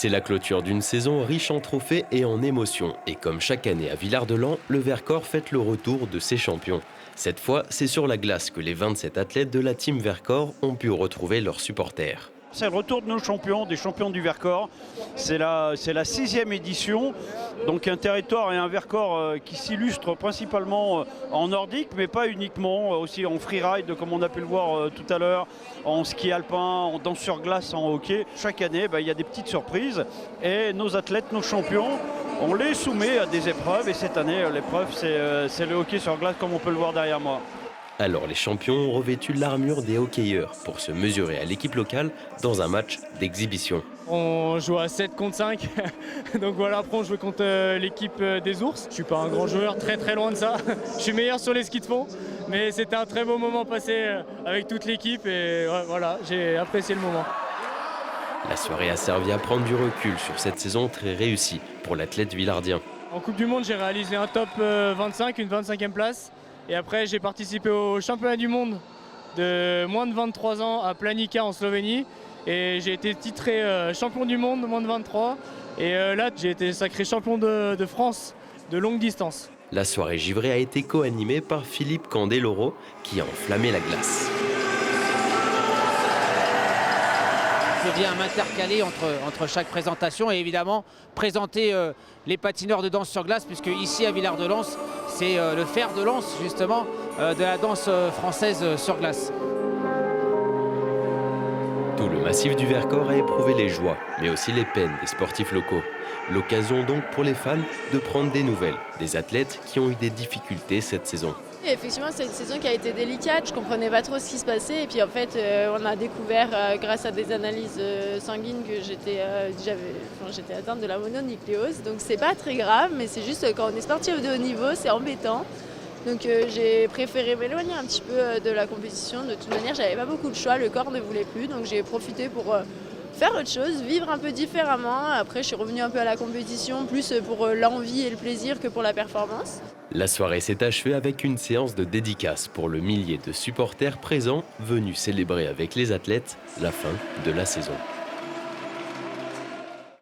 C'est la clôture d'une saison riche en trophées et en émotions. Et comme chaque année à Villard-de-Lans, le Vercors fête le retour de ses champions. Cette fois, c'est sur la glace que les 27 athlètes de la team Vercors ont pu retrouver leurs supporters. C'est le retour de nos champions, des champions du Vercors. C'est la 6e édition. Donc un territoire et un Vercors qui s'illustrent principalement en nordique, mais pas uniquement, aussi en freeride, comme on a pu le voir tout à l'heure, en ski alpin, en danse sur glace, en hockey. Chaque année, il y a des petites surprises. Et nos athlètes, nos champions, on les soumet à des épreuves. Et cette année, l'épreuve, c'est le hockey sur glace, comme on peut le voir derrière moi. Alors les champions ont revêtu l'armure des hockeyeurs pour se mesurer à l'équipe locale dans un match d'exhibition. On joue à 7 contre 5, donc voilà, après on joue contre l'équipe des ours. Je suis pas un grand joueur, très loin de ça. Je suis meilleur sur les skis de fond, mais c'était un très beau moment passé avec toute l'équipe et ouais, voilà, j'ai apprécié le moment. La soirée a servi à prendre du recul sur cette saison très réussie pour l'athlète villardien. En Coupe du Monde, j'ai réalisé un top 25, une 25e place. Et après, j'ai participé au championnat du monde de moins de 23 ans à Planica en Slovénie. Et j'ai été titré champion du monde de moins de 23. Et là, j'ai été sacré champion de France de longue distance. La soirée givrée a été co-animée par Philippe Candeloro qui a enflammé la glace. Je viens m'intercaler entre chaque présentation et évidemment présenter les patineurs de danse sur glace, puisque ici à Villard-de-Lans, c'est le fer de lance justement de la danse française sur glace. Tout le massif du Vercors a éprouvé les joies, mais aussi les peines des sportifs locaux. L'occasion donc pour les fans de prendre des nouvelles, des athlètes qui ont eu des difficultés cette saison. Et effectivement, c'est une saison qui a été délicate. Je ne comprenais pas trop ce qui se passait. Et puis en fait, on a découvert, grâce à des analyses sanguines, que j'étais atteinte de la mononucléose. Donc c'est pas très grave, mais c'est juste quand on est sportif de haut niveau, c'est embêtant. Donc j'ai préféré m'éloigner un petit peu de la compétition. De toute manière, j'avais pas beaucoup de choix. Le corps ne voulait plus. Donc j'ai profité pour faire autre chose, vivre un peu différemment. Après, je suis revenue un peu à la compétition, plus pour l'envie et le plaisir que pour la performance. La soirée s'est achevée avec une séance de dédicace pour le millier de supporters présents venus célébrer avec les athlètes la fin de la saison.